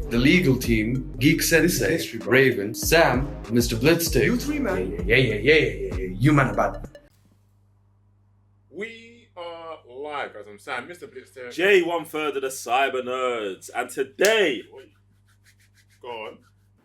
the legal team, Geek Sensei, Raven, Sam, Mr. Blitzstick. You three, man. Yeah. You man about. We are live, as I'm Sam, Mr. Blitzster. Jay, 1/3 of the Cyber Nerds, and today, Go on.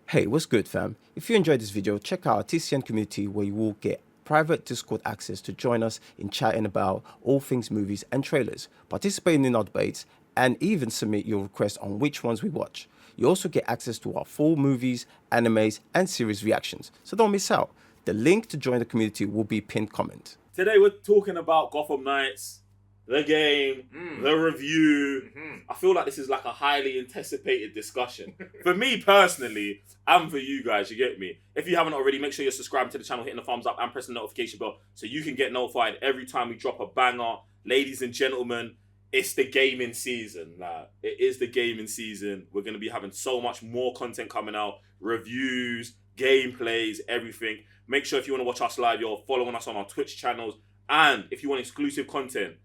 Hey, what's good, fam? If you enjoyed this video, check out our TCN community where you will get private Discord access to join us in chatting about all things movies and trailers, participating in our debates, and even submit your requests on which ones we watch. You also get access to our full movies, animes, and series reactions, so don't miss out. The link to join the community will be pinned comment. today we're talking about Gotham Knights, the game, the review. I feel like this is like a highly anticipated discussion. For me personally, and for you guys, you get me? If you haven't already, make sure you're subscribing to the channel, hitting the thumbs up and pressing the notification bell so you can get notified every time we drop a banger. Ladies and gentlemen, it's the gaming season. Like, it is the gaming season. We're going to be having so much more content coming out. Reviews, gameplays, everything. Make sure if you want to watch us live, you're following us on our Twitch channels. And if you want exclusive content,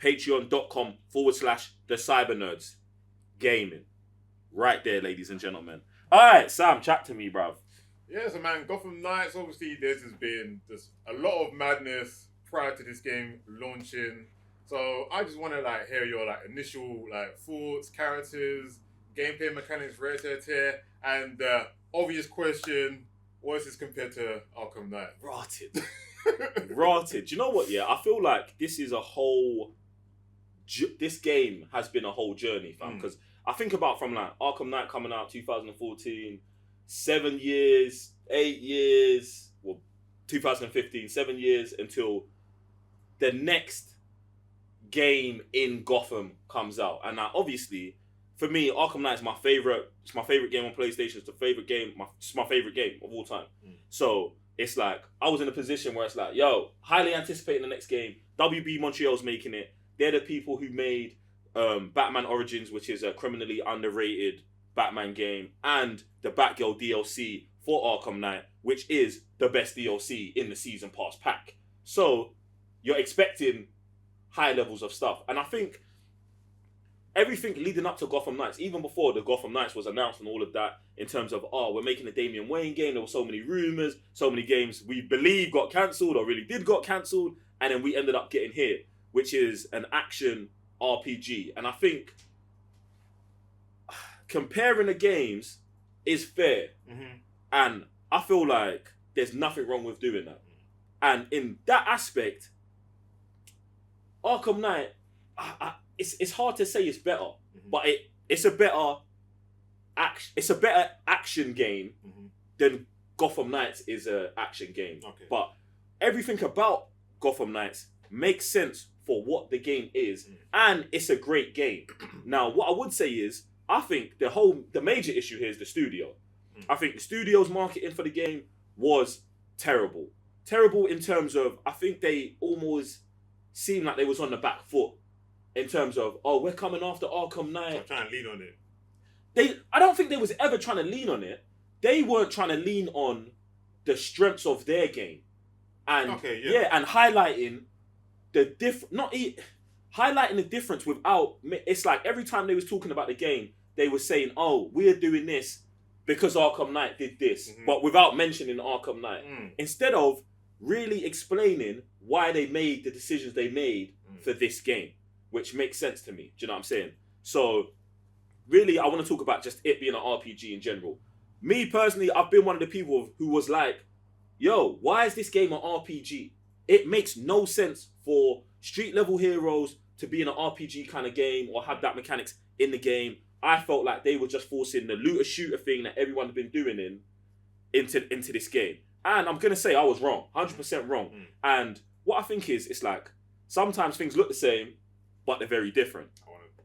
patreon.com/the Cyber Nerds Gaming. Right there, ladies and gentlemen. All right, Sam, chat to me, bruv. Yeah, so man, Gotham Knights, obviously there's been just a lot of madness prior to this game launching. So I just want to like hear your like initial like thoughts, characters, gameplay mechanics, rare tear, and the obvious question, what is this compared to Arkham Knight? Rotted. Rotted. You know what, yeah? I feel like this is a whole... This game has been a whole journey, fam. Because I think about from like Arkham Knight coming out 2014, 7 years, 8 years, well, 2015, 7 years until the next game in Gotham comes out. And now, obviously, for me, Arkham Knight is my favorite. It's my favorite game on PlayStation. It's the favorite game. It's my favorite game of all time. So it's like I was in a position where it's like, yo, highly anticipating the next game. WB Montreal's making it. They're the people who made Batman Origins, which is a criminally underrated Batman game, and the Batgirl DLC for Arkham Knight, which is the best DLC in the Season Pass pack. So you're expecting high levels of stuff. And I think everything leading up to Gotham Knights, even before the Gotham Knights was announced and all of that, in terms of, we're making a Damian Wayne game, there were so many rumors, so many games we believe got cancelled or really did got cancelled, and then we ended up getting here, which is an action RPG. And I think comparing the games is fair. And I feel like there's nothing wrong with doing that. And in that aspect, Arkham Knight, it's hard to say it's better, but it's a better action game than Gotham Knights is an action game. Okay. But everything about Gotham Knights makes sense for what the game is, and it's a great game. Now, what I would say is, I think the major issue here is the studio. I think the studio's marketing for the game was terrible. Terrible in terms of, I think they almost seemed like they was on the back foot in terms of, we're coming after Arkham Knight. I'm trying to lean on it. I don't think they was ever trying to lean on it. They weren't trying to lean on the strengths of their game. And and highlighting highlighting the difference without, it's like every time they was talking about the game, they were saying, we're doing this because Arkham Knight did this, but without mentioning Arkham Knight. Instead of really explaining why they made the decisions they made for this game, which makes sense to me. Do you know what I'm saying? So really, I want to talk about just it being an RPG in general. Me personally, I've been one of the people who was like, yo, why is this game an RPG? It makes no sense for street level heroes to be in an RPG kind of game or have that mechanics in the game. I felt like they were just forcing the looter shooter thing that everyone had been doing into this game. And I'm going to say I was wrong, 100% wrong. And what I think is, it's like, sometimes things look the same, but they're very different. I want to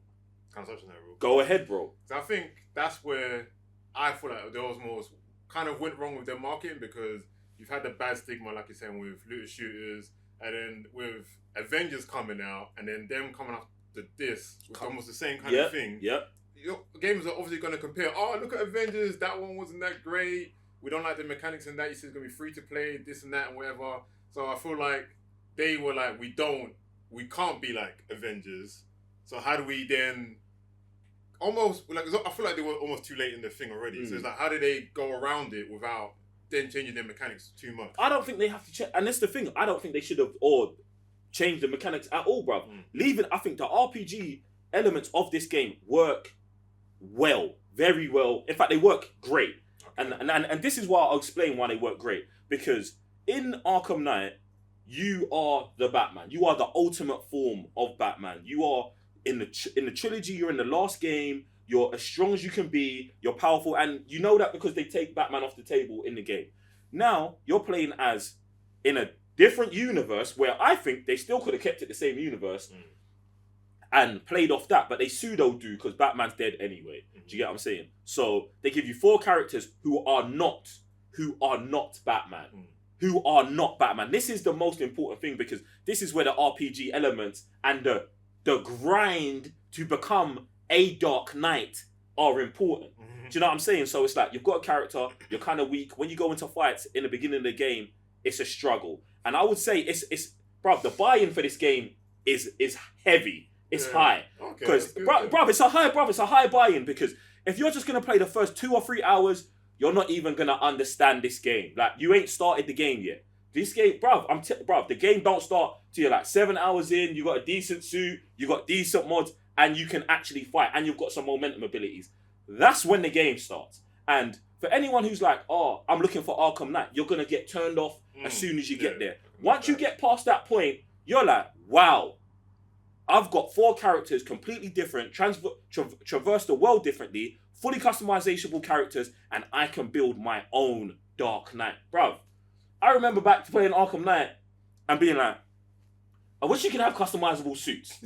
kind of touch on that, bro. Go ahead, bro. So I think that's where I feel like there was more kind of went wrong with their marketing, because you've had the bad stigma, like you're saying, with looter shooters, and then with Avengers coming out, and then them coming after this, with almost the same kind of thing. Your gamers are obviously going to compare, look at Avengers, that one wasn't that great, we don't like the mechanics in that, you said it's going to be free to play, this and that and whatever. So I feel like they were like, we can't be like Avengers, so how do we then almost like I feel like they were almost too late in the thing already. So it's like, how did they go around it without then changing their mechanics too much? I don't think they have to check, and that's the thing. I don't think they should have or changed the mechanics at all, bruv. Leaving, I think the RPG elements of this game work well, very well. In fact, they work great. Okay. And this is why I'll explain why they work great. Because in Arkham Knight, you are the Batman. You are the ultimate form of Batman. You are in the trilogy. You're in the last game. You're as strong as you can be. You're powerful, and you know that because they take Batman off the table in the game. Now you're playing as in a different universe where I think they still could have kept it the same universe and played off that, but they pseudo do because Batman's dead anyway. Do you get what I'm saying? So they give you 4 characters who are not Batman. Who are not Batman. This is the most important thing because this is where the RPG elements and the grind to become a Dark Knight are important. Do you know what I'm saying? So it's like you've got a character, you're kind of weak. When you go into fights in the beginning of the game, it's a struggle. And I would say it's bruv, the buy-in for this game is heavy. It's high. Because bruv, it's a high buy-in because if you're just gonna play the first 2 or 3 hours, you're not even gonna understand this game. Like you ain't started the game yet. This game, bruv, the game don't start till you're like 7 hours in. You got a decent suit, you got decent mods, and you can actually fight, and you've got some momentum abilities. That's when the game starts. And for anyone who's like, oh, I'm looking for Arkham Knight, you're gonna get turned off as soon as you get there. Once you get past that point, you're like, wow, I've got 4 characters completely different, traverse the world differently, fully customizable characters, and I can build my own Dark Knight. Bruv, I remember back to playing Arkham Knight and being like, I wish you could have customizable suits.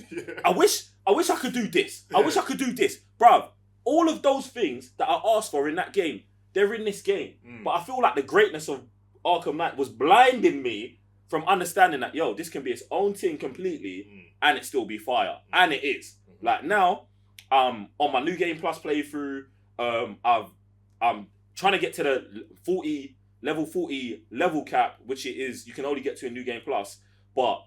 I wish I could do this. I wish I could do this. Bruv, all of those things that I asked for in that game, they're in this game. But I feel like the greatness of Arkham Knight was blinding me from understanding that, yo, this can be its own thing completely and it still be fire. And it is. Like now, on my New Game Plus playthrough, I'm trying to get to the level 40 level cap, which it is, you can only get to in New Game Plus. But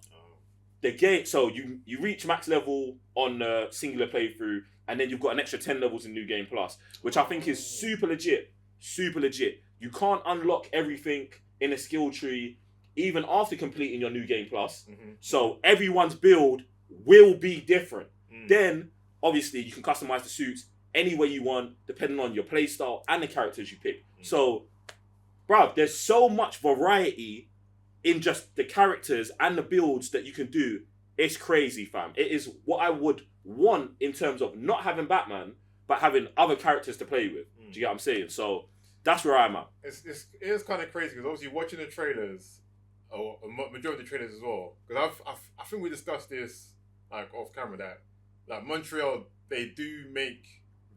the game, so you reach max level on the singular playthrough, and then you've got an extra 10 levels in New Game Plus, which I think is super legit. Super legit. You can't unlock everything in a skill tree even after completing your New Game Plus. So everyone's build will be different. Then, obviously, you can customize the suits any way you want, depending on your playstyle and the characters you pick. So, bruv, there's so much variety in just the characters and the builds that you can do. It's crazy, fam. It is what I would want in terms of not having Batman, but having other characters to play with. Do you get what I'm saying? So that's where I'm at. It is kind of crazy because obviously watching the trailers, or a majority of the trailers as well, because I think we discussed this like off camera that like Montreal, they do make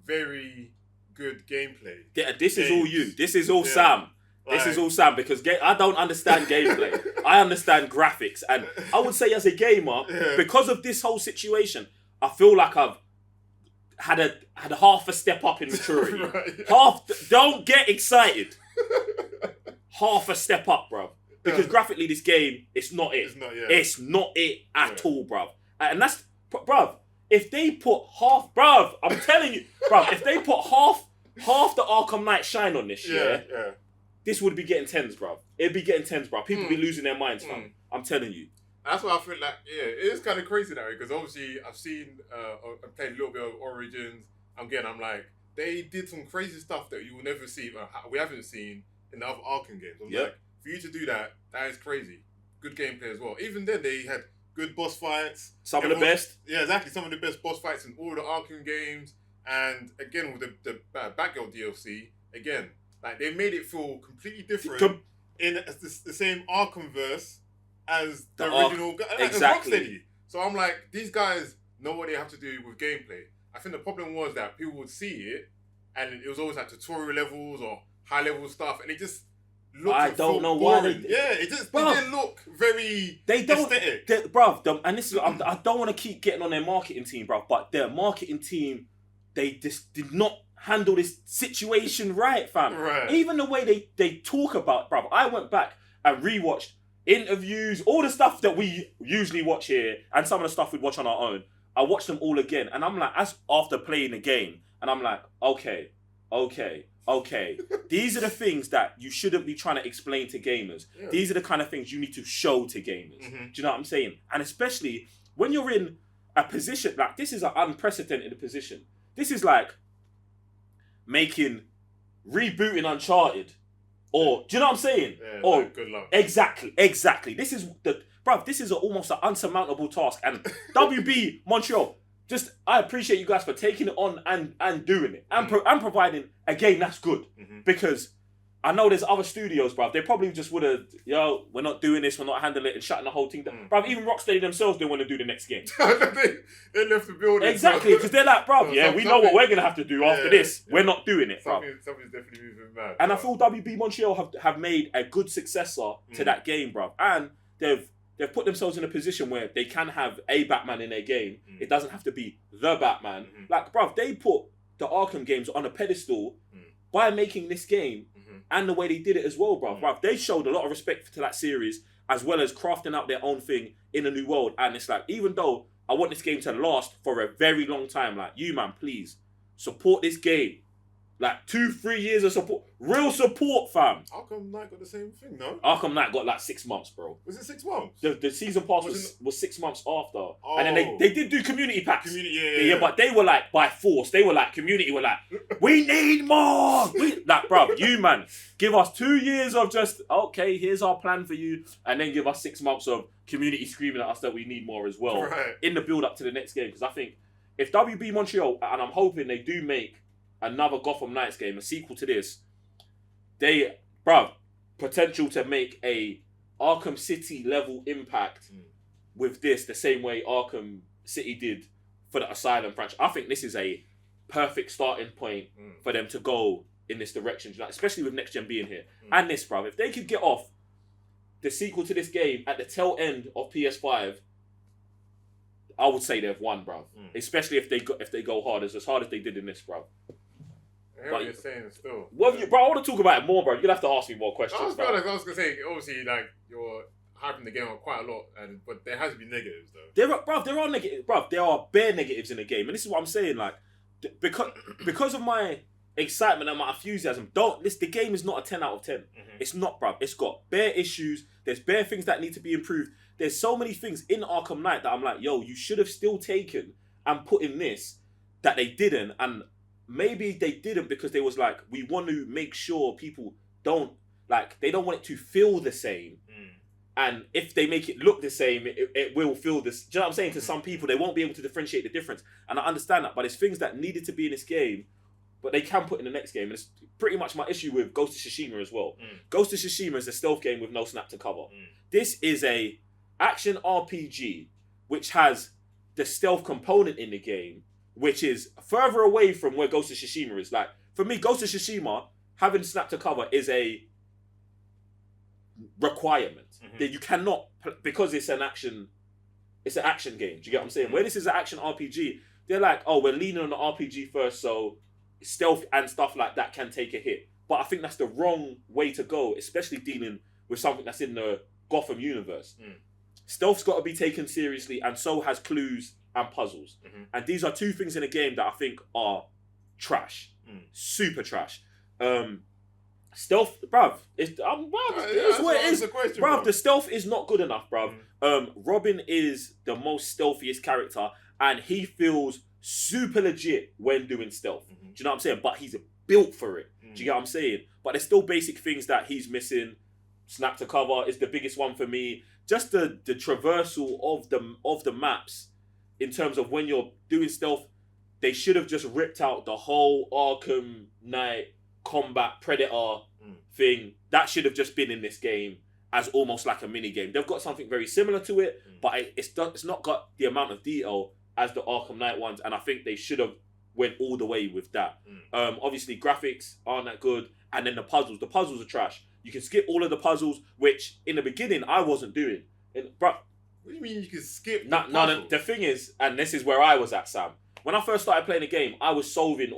very good gameplay. Yeah, this is all you. This is all Sam. This is all Sam because I don't understand gameplay. I understand graphics, and I would say as a gamer, because of this whole situation, I feel like I've had a half a step up in maturity. Don't get excited. Half a step up, bruv. Because graphically, this game, it's not it. It's not it at all, bruv. And that's, bruv. If they put half, bruv, I'm telling you, bruv. If they put half the Arkham Knight shine on this, this would be getting tens, bruv. It'd be getting tens, bruv. People be losing their minds, fam. I'm telling you. That's why I feel like, it is kind of crazy that way, because obviously I've seen, I played a little bit of Origins. Again, I'm like, they did some crazy stuff that you will never see, we haven't seen in the other Arkham games. I'm like, for you to do that, that is crazy. Good gameplay as well. Even then, they had good boss fights. Some of the best. Yeah, exactly. Some of the best boss fights in all the Arkham games. And again, with the Batgirl DLC, again, like they made it feel completely different in the same Arkhamverse as the original. Exactly. So I'm like, these guys know what they have to do with gameplay. I think the problem was that people would see it, and it was always like tutorial levels or high level stuff, and it just looked. I don't know why. It didn't look very. They don't, aesthetic, bruv. And this is, I don't want to keep getting on their marketing team, bruv, but their marketing team, they just did not handle this situation right, fam. Right. Even the way they talk about, bruv. I went back and rewatched interviews, all the stuff that we usually watch here, and some of the stuff we'd watch on our own. I watched them all again, and I'm like, as after playing the game, and I'm like, okay. These are the things that you shouldn't be trying to explain to gamers. Yeah. These are the kind of things you need to show to gamers. Mm-hmm. Do you know what I'm saying? And especially when you're in a position like this, is an unprecedented position. This is like rebooting Uncharted, or do you know what I'm saying? Yeah, or like, good luck. Exactly. This is this is almost an unsurmountable task, and WB Montreal. I appreciate you guys for taking it on and doing it and providing a game that's good, because I know there's other studios, bruv. They probably just would have, we're not doing this, we're not handling it, and shutting the whole thing down. Bruv, even Rocksteady themselves didn't want to do the next game. they left the building. Exactly, because they're like, bruv, we know what we're going to have to do after this. Yeah. We're not doing it, bruv. Something's definitely moving mad. And I feel WB Montreal have made a good successor to that game, bruv. And they've put themselves in a position where they can have a Batman in their game. It doesn't have to be the Batman. Like, bruv, they put the Arkham games on a pedestal by making this game and the way they did it as well, bruv. Bruv, they showed a lot of respect to that series, as well as crafting out their own thing in a new world. And it's like, even though I want this game to last for a very long time, like, you, man, please support this game. Like 2-3 years of support. Real support, fam. Arkham Knight got the same thing, no? Arkham Knight got like 6 months, bro. Was it 6 months? The season pass was 6 months after. And then they did do community packs. Yeah, but they were like by force. They were like, community were like, we need more. Like, bro, you, man, give us 2 years of just, okay, here's our plan for you. And then give us 6 months of community screaming at us that we need more as well. Right. In the build up to the next game. Because I think if WB Montreal, and I'm hoping they do make another Gotham Knights game, a sequel to this, potential to make a Arkham City level impact with this, the same way Arkham City did for the Asylum franchise. I think this is a perfect starting point for them to go in this direction, especially with Next Gen being here. And this, bruv, if they could get off the sequel to this game at the tail end of PS5, I would say they've won, bruv. Especially if they go hard as hard as they did in this, bruv. I hear what you're saying still. Bro, I want to talk about it more, bro. You're going to have to ask me more questions, I was bro. going to say, obviously, like, you're hyping the game up quite a lot, but there has to be negatives, though. There are negatives, bro. There are bare negatives in the game. And this is what I'm saying, like, because of my excitement and my enthusiasm, the game is not a 10 out of 10. It's not, bro. It's got bare issues. There's bare things that need to be improved. There's so many things in Arkham Knight that I'm like, you should have still taken and put in this that they didn't. And maybe they didn't because they was like, we want to make sure people don't want it to feel the same. And if they make it look the same, it will feel this. Do you know what I'm saying? To some people, they won't be able to differentiate the difference. And I understand that, but it's things that needed to be in this game, but they can put in the next game. And it's pretty much my issue with Ghost of Tsushima as well. Ghost of Tsushima is a stealth game with no snap to cover. This is a action RPG which has the stealth component in the game, which is further away from where Ghost of Tsushima is. Like, for me, Ghost of Tsushima, having snap to cover is a requirement. That you cannot, because it's an action game. Do you get what I'm saying? Where this is an action RPG, they're like, we're leaning on the RPG first, so stealth and stuff like that can take a hit. But I think that's the wrong way to go, especially dealing with something that's in the Gotham universe. Stealth's got to be taken seriously, and so has clues and puzzles. And these are two things in a game that I think are trash. Super trash. Stealth, bruv, it's what it is. Bruv, the stealth is not good enough, bruv. Robin is the most stealthiest character, and he feels super legit when doing stealth. Do you know what I'm saying? But he's built for it. Do you get what I'm saying? But there's still basic things that he's missing. Snap to cover is the biggest one for me. Just the traversal of the maps in terms of when you're doing stealth, they should have just ripped out the whole Arkham Knight combat Predator thing. That should have just been in this game as almost like a mini game. They've got something very similar to it, but it's not got the amount of detail as the Arkham Knight ones, and I think they should have went all the way with that. Obviously, graphics aren't that good, and then the puzzles are trash. You can skip all of the puzzles, which in the beginning I wasn't doing. Bro, what do you mean you can skip? No, the thing is, and this is where I was at, Sam. When I first started playing the game, I was solving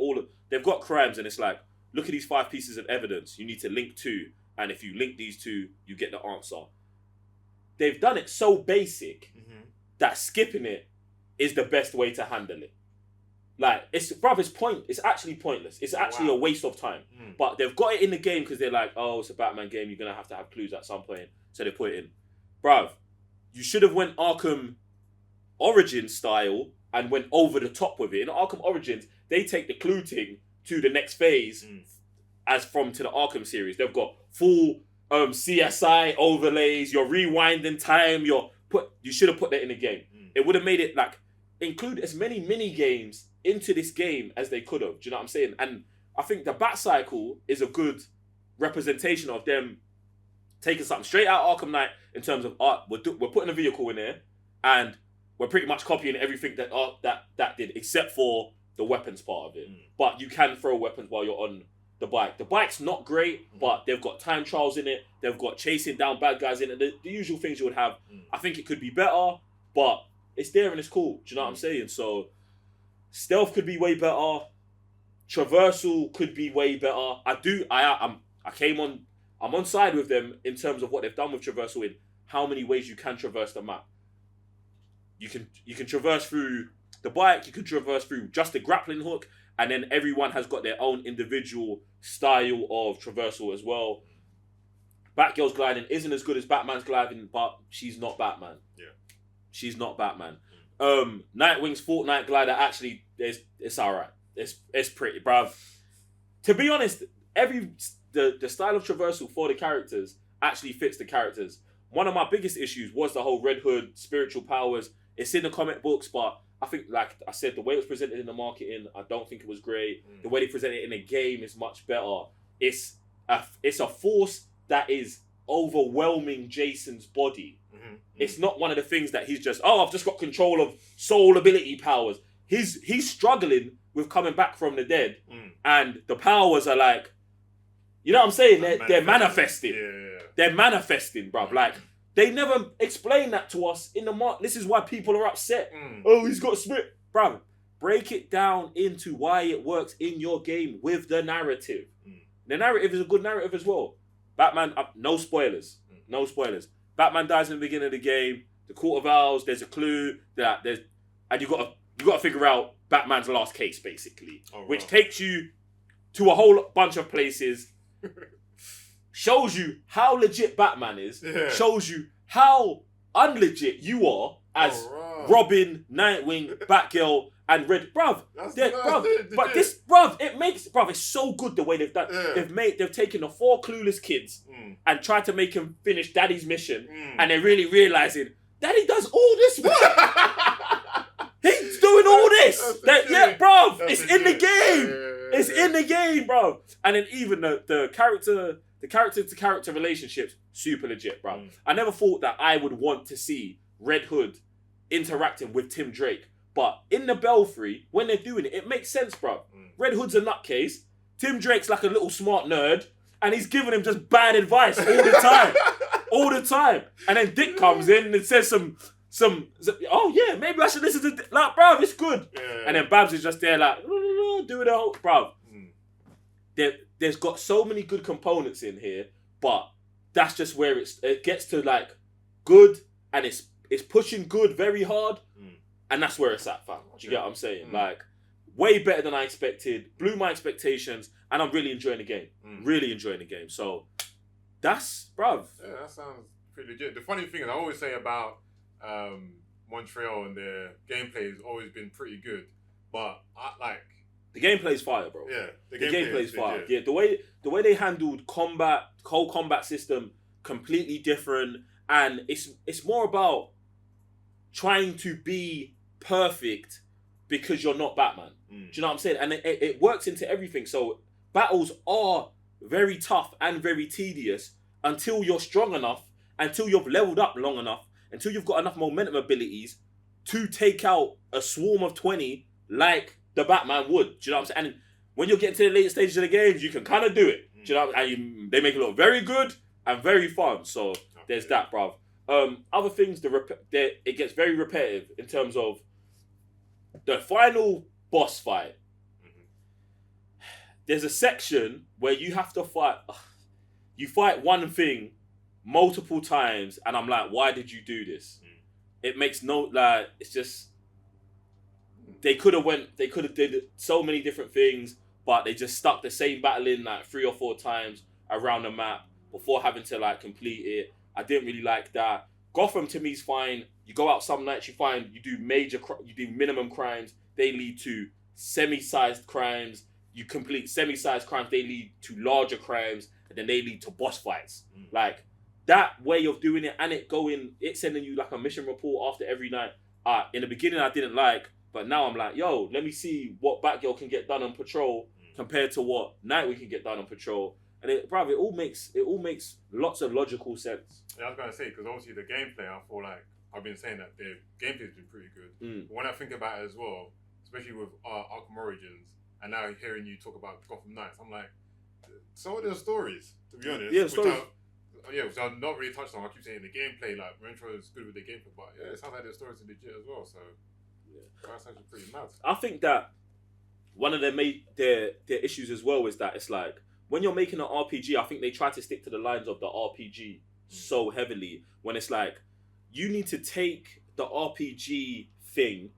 they've got crimes, and it's like, look at these 5 pieces of evidence. You need to link 2, and if you link these 2, you get the answer. They've done it so basic that skipping it is the best way to handle it. Like, it's actually pointless. It's actually a waste of time. But they've got it in the game because they're like, oh, it's a Batman game. You're going to have clues at some point. So they put it in. Bruv, you should have went Arkham Origins style and went over the top with it. In Arkham Origins, they take the clue thing to the next phase as from to the Arkham series. They've got full CSI overlays. You're rewinding time. You should have put that in the game. It would have made it like include as many mini games into this game as they could have. Do you know what I'm saying? And I think the Bat Cycle is a good representation of them taking something straight out of Arkham Knight in terms of art. We're putting a vehicle in there, and we're pretty much copying everything that did, except for the weapons part of it. But you can throw weapons while you're on the bike. The bike's not great, but they've got time trials in it. They've got chasing down bad guys in it. The usual things you would have. I think it could be better, but it's there and it's cool. Do you know what I'm saying? So stealth could be way better. Traversal could be way better. I'm on side with them in terms of what they've done with traversal in how many ways you can traverse the map. You can traverse through the bike, you can traverse through just the grappling hook, and then everyone has got their own individual style of traversal as well. Batgirl's gliding isn't as good as Batman's gliding, but she's not Batman. Yeah. She's not Batman. Nightwing's Fortnite glider actually it's alright. It's pretty, bruv. To be honest, the style of traversal for the characters actually fits the characters. One of my biggest issues was the whole Red Hood spiritual powers. It's in the comic books, but I think, like I said, the way it was presented in the marketing, I don't think it was great. The way they present it in the game is much better. It's a force that is overwhelming Jason's body. It's not one of the things that he's just, I've just got control of soul ability powers. He's struggling with coming back from the dead, and the powers are like, you know what I'm saying? They're manifesting. Yeah. They're manifesting, bruv. Like, they never explain that to us in the mark. This is why people are upset. Oh, he's got spit. Bruv, break it down into why it works in your game with the narrative. The narrative is a good narrative as well. Batman, no spoilers. No spoilers. Batman dies in the beginning of the game. The Court of Owls, there's a clue and you got to figure out Batman's last case, basically, which takes you to a whole bunch of places. Shows you how legit Batman is. Yeah. Shows you how unlegit you are as Robin, Nightwing, Batgirl, and Red. Bruv, it's so good the way they've done. Yeah. They've taken the 4 clueless kids and tried to make him finish Daddy's mission, and they're really realizing Daddy does all this work. He's doing all this. It's in the game. It's in the game, bro. And then even the character-to-character relationships, super legit, bro. I never thought that I would want to see Red Hood interacting with Tim Drake. But in the Belfry, when they're doing it, it makes sense, bro. Red Hood's a nutcase. Tim Drake's like a little smart nerd. And he's giving him just bad advice all the time. All the time. And then Dick comes in and says some oh yeah, maybe I should listen to like, bruv, it's good. Yeah. And then Babs is just there like, do it all, bruv. There's got so many good components in here, but that's just where it gets to like good, and it's pushing good very hard, and that's where it's at, fam. Do you get what I'm saying? Like, way better than I expected, blew my expectations, and I'm really enjoying the game. Really enjoying the game. So that's, bruv. Yeah, that sounds pretty legit. The funny thing is, I always say about Montreal and their gameplay has always been pretty good, but the gameplay's fire, bro. Yeah, the gameplay's fire. Yeah, the way they handled combat, whole combat system, completely different, and it's more about trying to be perfect because you're not Batman. Do you know what I'm saying? And it works into everything. So battles are very tough and very tedious until you're strong enough, until you've leveled up long enough, until you've got enough momentum abilities to take out a swarm of 20 like the Batman would. Do you know what I'm saying? And when you're getting to the later stages of the games, you can kind of do it. Do you know what I'm saying? And they make it look very good and very fun. So there's that, bruv. Other things, it gets very repetitive in terms of the final boss fight. There's a section where you have to fight. You fight one thing multiple times, and I'm like, why did you do this? It makes no, like, it's just, they could have did so many different things, but they just stuck the same battle in like 3 or 4 times around the map before having to like complete it. I didn't really like that. Gotham to me is fine. You go out some nights, you find you do minimum crimes, they lead to semi-sized crimes. You complete semi-sized crimes, they lead to larger crimes, and then they lead to boss fights. Like that way of doing it, and it sending you like a mission report after every night. In the beginning I didn't like, but now I'm like, yo, let me see what Batgirl can get done on patrol compared to what Nightwing can get done on patrol. And it all makes lots of logical sense. Yeah, I was gonna say, because obviously the gameplay, I feel like I've been saying that the gameplay's been pretty good. But when I think about it as well, especially with Arkham Origins, and now hearing you talk about Gotham Knights, I'm like, so are the stories, to be honest. Yeah, stories. Which I've not really touched on. I keep saying the gameplay, like Retro is good with the gameplay, but yeah, it sounds like the stories are legit as well. So that's actually pretty mad. I think that one of their issues as well is that it's like when you're making an RPG, I think they try to stick to the lines of the RPG so heavily when it's like you need to take the RPG thing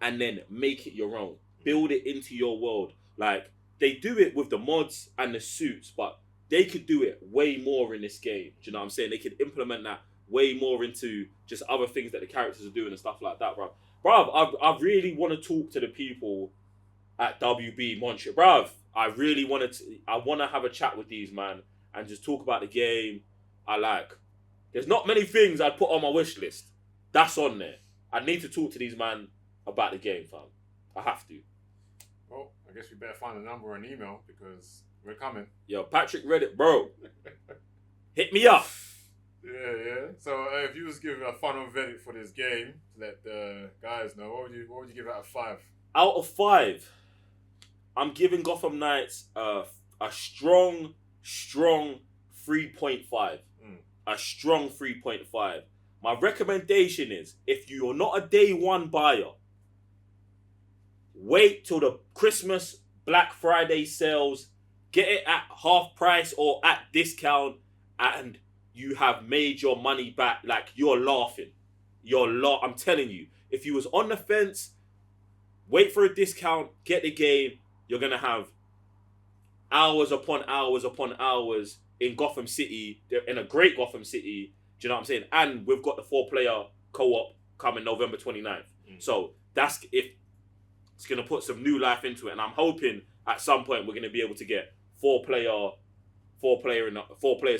and then make it your own, build it into your world. Like they do it with the mods and the suits, but they could do it way more in this game. Do you know what I'm saying? They could implement that way more into just other things that the characters are doing and stuff like that, bro. Bruv, I really want to talk to the people at WB Montreal. Bruv, I want to have a chat with these, man, and just talk about the game. There's not many things I'd put on my wish list. That's on there. I need to talk to these, man, about the game, fam. I have to. Well, I guess we better find a number or an email because we're coming. Yo, Patrick Reddit, bro. Hit me up. Yeah. So if you was giving a final verdict for this game to let the guys know, what would you give it out of 5? Out of 5, I'm giving Gotham Knights a strong 3.5. A strong 3.5. My recommendation is, if you're not a day one buyer, wait till the Christmas Black Friday sales, get it at half price or at discount, and you have made your money back. Like, you're laughing. I'm telling you, if you was on the fence, wait for a discount, get the game. You're going to have hours upon hours in Gotham City, in a great Gotham City. Do you know what I'm saying? And we've got the 4-player co-op coming November 29th. So it's going to put some new life into it. And I'm hoping at some point we're going to be able to get 4 players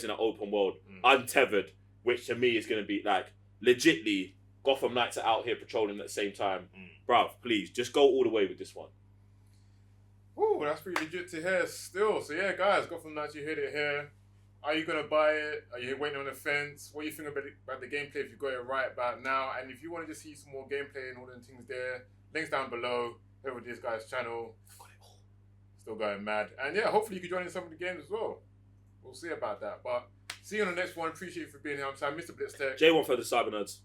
in an open world, untethered, which to me is going to be like, legitly, Gotham Knights are out here patrolling at the same time. Bruv, please, just go all the way with this one. Oh, that's pretty legit to hear still. So yeah, guys, Gotham Knights, you heard it here. Are you going to buy it? Are you waiting on the fence? What do you think about the gameplay if you got it right about now? And if you want to just see some more gameplay and all the things there, links down below. Over this guy's channel. Still going mad. And yeah, hopefully you can join in some of the games as well. We'll see about that. But see you on the next one. Appreciate you for being here. I'm Mr. Blitztech. J1 for the Cyber Nerds.